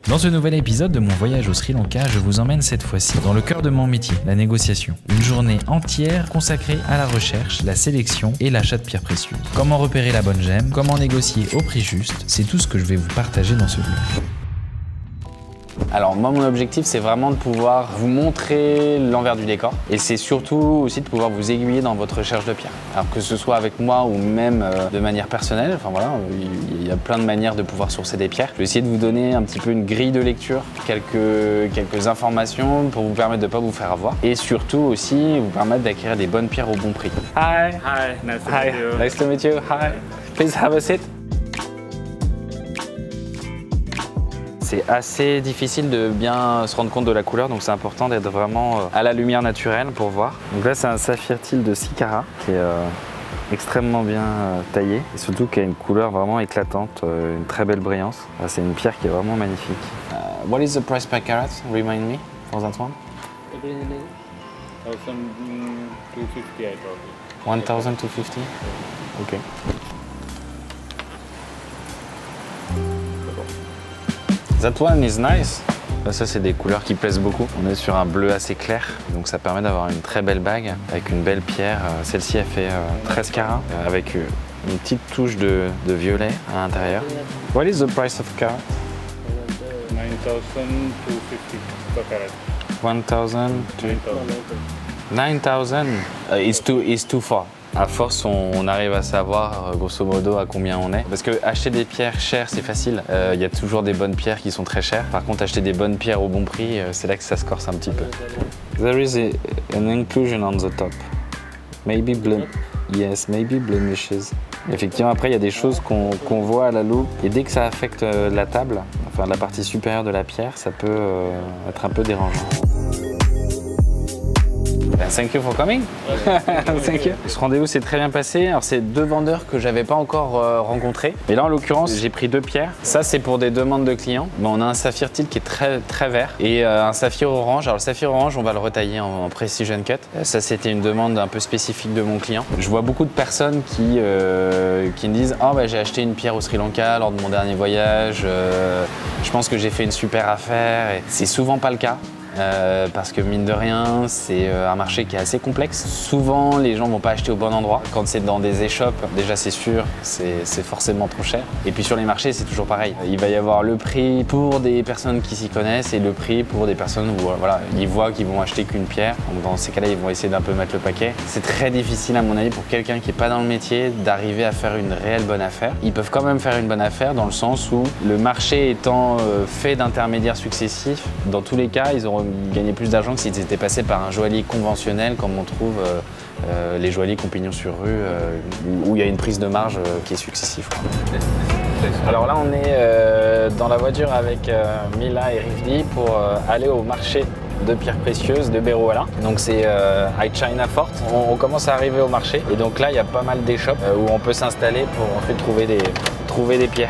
Dans ce nouvel épisode de mon voyage au Sri Lanka, je vous emmène cette fois-ci dans le cœur de mon métier, la négociation. Une journée entière consacrée à la recherche, la sélection et l'achat de pierres précieuses. Comment repérer la bonne gemme, comment négocier au prix juste, c'est tout ce que je vais vous partager dans ce vlog. Alors moi, mon objectif, c'est vraiment de pouvoir vous montrer l'envers du décor et c'est surtout aussi de pouvoir vous aiguiller dans votre recherche de pierres. Alors que ce soit avec moi ou même de manière personnelle, enfin voilà, il y a plein de manières de pouvoir sourcer des pierres. Je vais essayer de vous donner un petit peu une grille de lecture, quelques informations pour vous permettre de ne pas vous faire avoir et surtout aussi vous permettre d'acquérir des bonnes pierres au bon prix. Hi. Hi, nice to meet you. Nice to meet you. Hi. Please have a seat. C'est assez difficile de bien se rendre compte de la couleur, donc c'est important d'être vraiment à la lumière naturelle pour voir. Donc là, c'est un saphir til de 6 carats qui est extrêmement bien taillé et surtout qui a une couleur vraiment éclatante, une très belle brillance. C'est une pierre qui est vraiment magnifique. What is the price per carat? Remind me for that one. 1,250 I thought. 1,250? Ok. That one is nice. Ça, c'est des couleurs qui plaisent beaucoup. On est sur un bleu assez clair, donc ça permet d'avoir une très belle bague avec une belle pierre. Celle-ci, elle fait 13 carats avec une petite touche de violet à l'intérieur. What is the price of carat? 9,250 per carat. 9,000 it's too far. À force, on arrive à savoir grosso modo à combien on est. Parce que acheter des pierres chères, c'est facile. Il y a toujours des bonnes pierres qui sont très chères. Par contre, acheter des bonnes pierres au bon prix, c'est là que ça se corse un petit peu. There is an inclusion on the top. Maybe blemishes. Effectivement, après, il y a des choses qu'on voit à la loupe. Et dès que ça affecte la table, enfin la partie supérieure de la pierre, ça peut être un peu dérangeant. Thank you for coming. Thank you. Ce rendez-vous s'est très bien passé. Alors c'est deux vendeurs que j'avais pas encore rencontrés. Mais là en l'occurrence j'ai pris deux pierres. Ça c'est pour des demandes de clients. Bon, on a un saphir til qui est très vert et un saphir orange. Alors le saphir orange on va le retailler en precision cut. Ça c'était une demande un peu spécifique de mon client. Je vois beaucoup de personnes qui me disent oh, bah, j'ai acheté une pierre au Sri Lanka lors de mon dernier voyage. Je pense que j'ai fait une super affaire. C'est souvent pas le cas. Parce que mine de rien, c'est un marché qui est assez complexe. Souvent, les gens ne vont pas acheter au bon endroit. Quand c'est dans des échoppes, déjà c'est sûr, c'est forcément trop cher. Et puis sur les marchés, c'est toujours pareil. Il va y avoir le prix pour des personnes qui s'y connaissent et le prix pour des personnes où voilà, ils voient qu'ils vont acheter qu'une pierre. Donc dans ces cas-là, ils vont essayer d'un peu mettre le paquet. C'est très difficile à mon avis pour quelqu'un qui n'est pas dans le métier d'arriver à faire une réelle bonne affaire. Ils peuvent quand même faire une bonne affaire dans le sens où le marché étant fait d'intermédiaires successifs, dans tous les cas, ils auront gagner plus d'argent que s'ils étaient passés par un joaillier conventionnel comme on trouve les joailliers qui ont pignon sur rue où il y a une prise de marge qui est successive. Alors là on est dans la voiture avec Mila et Rivdi pour aller au marché de pierres précieuses de Berouala. Donc c'est High China Fort. On commence à arriver au marché et donc là il y a pas mal d'échoppes où on peut s'installer pour en fait trouver des pierres.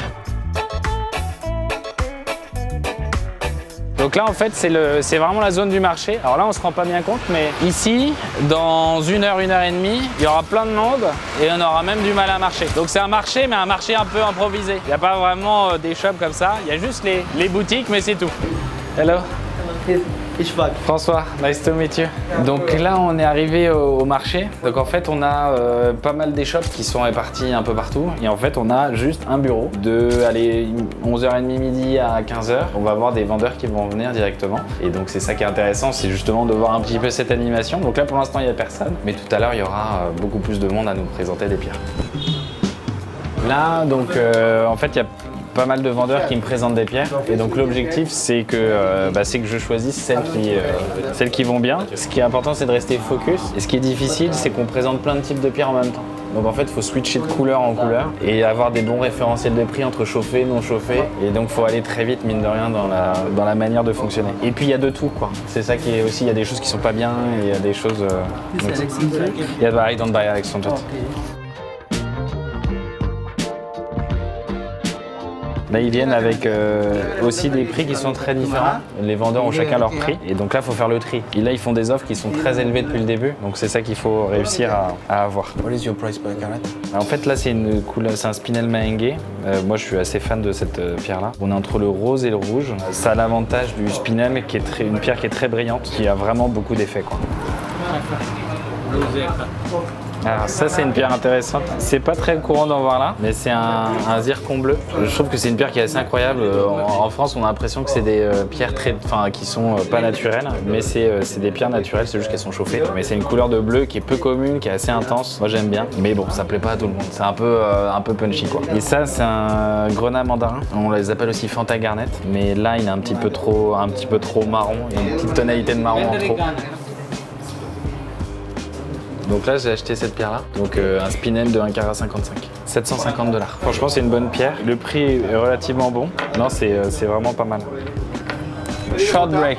Donc là en fait c'est vraiment la zone du marché. Alors là on se rend pas bien compte mais ici dans une heure et demie il y aura plein de monde et on aura même du mal à marcher. Donc c'est un marché mais un marché un peu improvisé. Il n'y a pas vraiment des shops comme ça, il y a juste les boutiques mais c'est tout. Hello. François, nice to meet you. Donc là on est arrivé au marché. Donc en fait on a pas mal d'échoppes qui sont réparties un peu partout. Et en fait on a juste un bureau de 11h30 midi à 15h. On va avoir des vendeurs qui vont venir directement. Et donc c'est ça qui est intéressant, c'est justement de voir un petit peu cette animation. Donc là pour l'instant il n'y a personne. Mais tout à l'heure il y aura beaucoup plus de monde à nous présenter des pierres. Là donc en fait il y a pas mal de vendeurs qui me présentent des pierres et donc l'objectif c'est que je choisisse celles qui vont bien. Ce qui est important c'est de rester focus et ce qui est difficile c'est qu'on présente plein de types de pierres en même temps. Donc en fait il faut switcher de couleur en couleur et avoir des bons référentiels de prix entre chauffé, non chauffé et donc il faut aller très vite mine de rien dans la manière de fonctionner. Et puis il y a de tout quoi. C'est ça qui est aussi, il y a des choses qui sont pas bien et il y a des choses... Yeah, I don't buy Alexandra. Là, ils viennent avec aussi des prix qui sont très différents. Les vendeurs ont chacun leur prix. Et donc là, il faut faire le tri. Et là, ils font des offres qui sont très élevées depuis le début. Donc c'est ça qu'il faut réussir à avoir. What is your price per carat? En fait, là, c'est un spinel Mahenge. Moi, je suis assez fan de cette pierre-là. On est entre le rose et le rouge. Ça a l'avantage du spinel, qui est une pierre qui est très brillante, qui a vraiment beaucoup d'effets, quoi. Alors ça, c'est une pierre intéressante. C'est pas très courant d'en voir là, mais c'est un zircon bleu. Je trouve que c'est une pierre qui est assez incroyable. En France, on a l'impression que c'est des pierres qui sont pas naturelles, mais c'est des pierres naturelles, c'est juste qu'elles sont chauffées. Mais c'est une couleur de bleu qui est peu commune, qui est assez intense. Moi, j'aime bien, mais bon, ça plaît pas à tout le monde. C'est un peu punchy, quoi. Et ça, c'est un grenat mandarin. On les appelle aussi Fanta Garnet, mais là, il est un petit peu trop marron. Il y a une petite tonalité de marron en trop. Donc là, j'ai acheté cette pierre-là, donc un spinel de 1 carat 55, 750 $. Franchement, c'est une bonne pierre. Le prix est relativement bon. Non, c'est vraiment pas mal. Short break.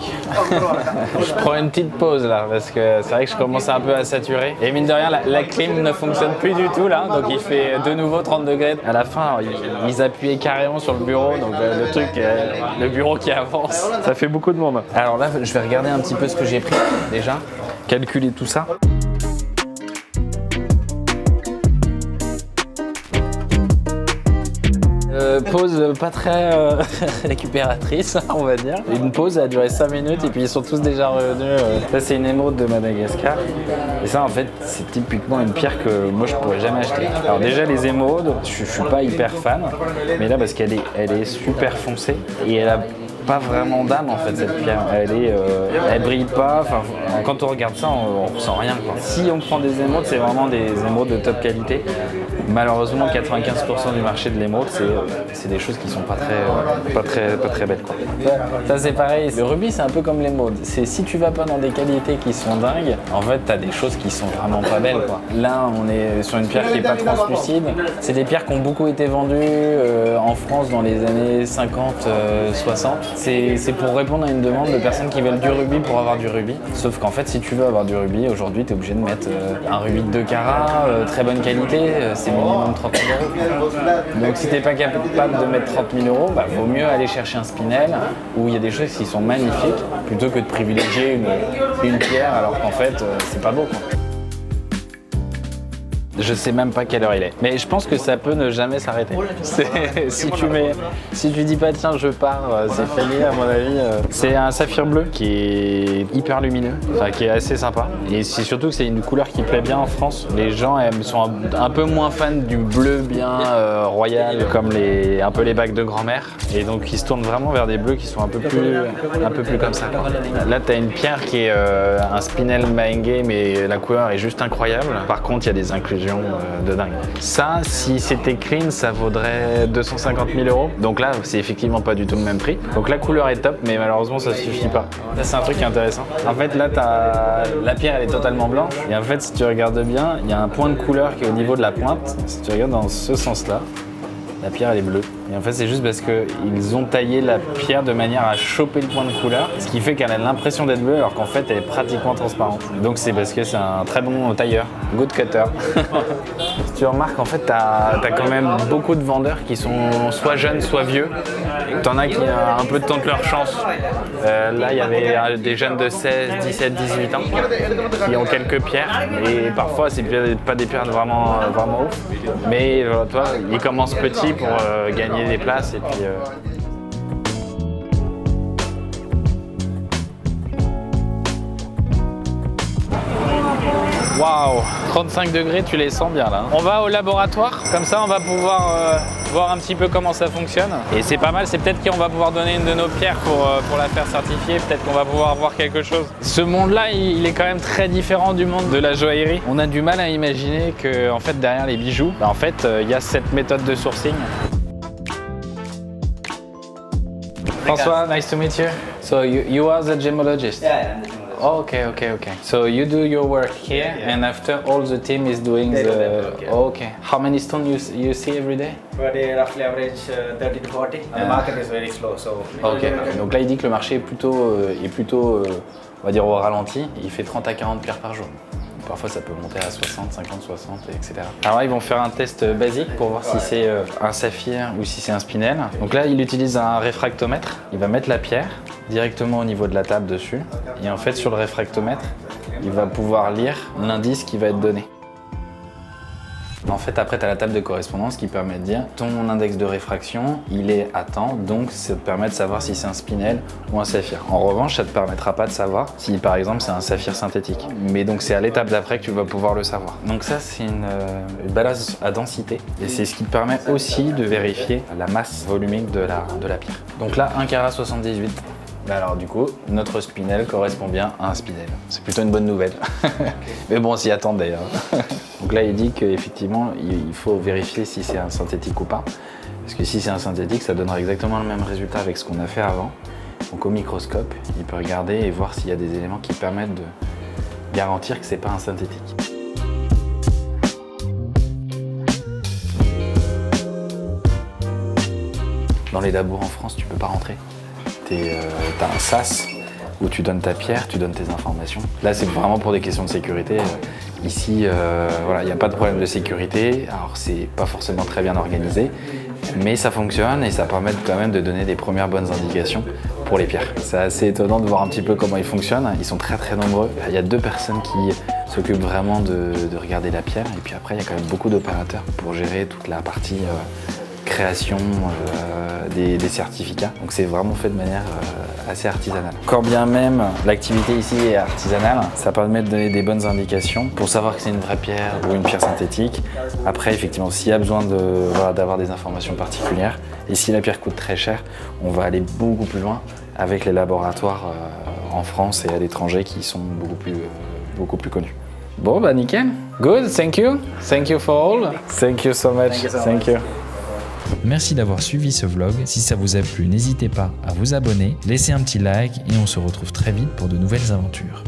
Je prends une petite pause là, parce que c'est vrai que je commence un peu à saturer. Et mine de rien, la clim ne fonctionne plus du tout là, donc il fait de nouveau 30 degrés. À la fin, ils appuyaient carrément sur le bureau, donc le truc, le bureau qui avance. Ça fait beaucoup de monde. Alors là, je vais regarder un petit peu ce que j'ai pris déjà, calculer tout ça. Pause pas très récupératrice, on va dire. Une pause a duré 5 minutes et puis ils sont tous déjà revenus. Ça, c'est une émeraude de Madagascar. Et ça, en fait, c'est typiquement une pierre que moi, je pourrais jamais acheter. Alors déjà, les émeraudes, je suis pas hyper fan. Mais là, parce qu'elle est super foncée et elle a pas vraiment d'âme en fait, cette pierre. Elle brille pas. Enfin, quand on regarde ça, on ressent rien, quoi. Si on prend des émeraudes, c'est vraiment des émeraudes de top qualité. Malheureusement, 95% du marché de l'émeraude, c'est des choses qui sont pas très belles, quoi. Ça, c'est pareil. Le rubis, c'est un peu comme l'émeraude. Si tu vas pas dans des qualités qui sont dingues, en fait, tu as des choses qui sont vraiment pas belles, quoi. Là, on est sur une pierre qui est pas translucide. C'est des pierres qui ont beaucoup été vendues en France dans les années 50, 60. C'est pour répondre à une demande de personnes qui veulent du rubis pour avoir du rubis. Sauf qu'en fait, si tu veux avoir du rubis, aujourd'hui, tu es obligé de mettre un rubis de 2 carats, très bonne qualité, c'est minimum 30 000 €. Donc si tu n'es pas capable de mettre 30 000 €, bah, vaut mieux aller chercher un spinel où il y a des choses qui sont magnifiques plutôt que de privilégier une pierre alors qu'en fait, c'est pas beau, quoi. Je sais même pas quelle heure il est. Mais je pense que ça peut ne jamais s'arrêter. Si tu dis pas tiens je pars, c'est fini à mon avis. C'est un saphir bleu qui est hyper lumineux, enfin qui est assez sympa. Et c'est surtout que c'est une couleur qui plaît bien en France. Les gens sont un peu moins fans du bleu bien royal comme un peu les bagues de grand-mère. Et donc ils se tournent vraiment vers des bleus qui sont un peu plus comme ça, quoi. Là tu as une pierre qui est un spinel Mahenge, mais la couleur est juste incroyable. Par contre il y a des inclusions de dingue. Ça, si c'était clean, ça vaudrait 250 000 €. Donc là, c'est effectivement pas du tout le même prix. Donc la couleur est top, mais malheureusement, ça suffit pas. Ça, c'est un truc intéressant. En fait, là, la pierre, elle est totalement blanche. Et en fait, si tu regardes bien, il y a un point de couleur qui est au niveau de la pointe. Si tu regardes dans ce sens-là, la pierre, elle est bleue. Et en fait, c'est juste parce qu'ils ont taillé la pierre de manière à choper le point de couleur, ce qui fait qu'elle a l'impression d'être bleue alors qu'en fait, elle est pratiquement transparente. Donc c'est parce que c'est un très bon tailleur, good cutter. Si tu remarques, en fait, t'as quand même beaucoup de vendeurs qui sont soit jeunes, soit vieux. T'en as qui ont un peu de temps de leur chance. Là, il y avait des jeunes de 16, 17, 18 ans qui ont quelques pierres. Et parfois, c'est pas des pierres vraiment ouf. Mais toi, ils commencent petits pour gagner des places et puis waouh, 35 degrés, tu les sens bien là. On va au laboratoire, comme ça on va pouvoir voir un petit peu comment ça fonctionne. Et c'est pas mal, c'est peut-être qu'on va pouvoir donner une de nos pierres pour la faire certifier, peut-être qu'on va pouvoir voir quelque chose. Ce monde-là, il est quand même très différent du monde de la joaillerie. On a du mal à imaginer que en fait derrière les bijoux, en fait il y a cette méthode de sourcing. François, nice to meet you. So you are the gemologist? Yeah, I'm the gemologist. Oh, okay. So you do your work here, and after all the team is doing okay. How many stones you see every day? They roughly average 30 to 40. And the market is very slow, so. Ok. Donc là, il dit que le marché est plutôt, on va dire au ralenti. Il fait 30 à 40 pierres par jour. Parfois ça peut monter à 60, 50, 60, etc. Alors là ils vont faire un test basique pour voir si c'est un saphir ou si c'est un spinel. Donc là il utilise un réfractomètre. Il va mettre la pierre directement au niveau de la table dessus. Et en fait sur le réfractomètre, il va pouvoir lire l'indice qui va être donné. En fait, après, tu as la table de correspondance qui permet de dire ton index de réfraction, il est à temps, donc ça te permet de savoir si c'est un spinel ou un saphir. En revanche, ça ne te permettra pas de savoir si, par exemple, c'est un saphir synthétique. Mais donc, c'est à l'étape d'après que tu vas pouvoir le savoir. Donc ça, c'est une balance à densité et c'est ce qui te permet aussi de vérifier la masse volumique de la pierre. Donc là, 1 carat 78. Alors du coup, notre spinel correspond bien à un spinel. C'est plutôt une bonne nouvelle. Mais bon, on s'y attend d'ailleurs. Donc là, il dit qu'effectivement, il faut vérifier si c'est un synthétique ou pas. Parce que si c'est un synthétique, ça donnera exactement le même résultat avec ce qu'on a fait avant. Donc au microscope, il peut regarder et voir s'il y a des éléments qui permettent de garantir que c'est pas un synthétique. Dans les labos en France, tu peux pas rentrer. T'as un sas où tu donnes ta pierre, tu donnes tes informations. Là, c'est vraiment pour des questions de sécurité. Ici, voilà, il n'y a pas de problème de sécurité. Alors, c'est pas forcément très bien organisé, mais ça fonctionne et ça permet quand même de donner des premières bonnes indications pour les pierres. C'est assez étonnant de voir un petit peu comment ils fonctionnent. Ils sont très très nombreux. Il y a 2 personnes qui s'occupent vraiment de regarder la pierre et puis après, il y a quand même beaucoup d'opérateurs pour gérer toute la partie création des certificats. Donc c'est vraiment fait de manière assez artisanale. Quand bien même l'activité ici est artisanale, ça permet de donner des bonnes indications pour savoir que c'est une vraie pierre ou une pierre synthétique. Après, effectivement, s'il y a besoin d'avoir des informations particulières et si la pierre coûte très cher, on va aller beaucoup plus loin avec les laboratoires en France et à l'étranger qui sont beaucoup plus connus. Bon, bah nickel. Good, thank you. Thank you for all. Thank you so much. Thank you. Merci d'avoir suivi ce vlog. Si ça vous a plu, n'hésitez pas à vous abonner, laissez un petit like et on se retrouve très vite pour de nouvelles aventures.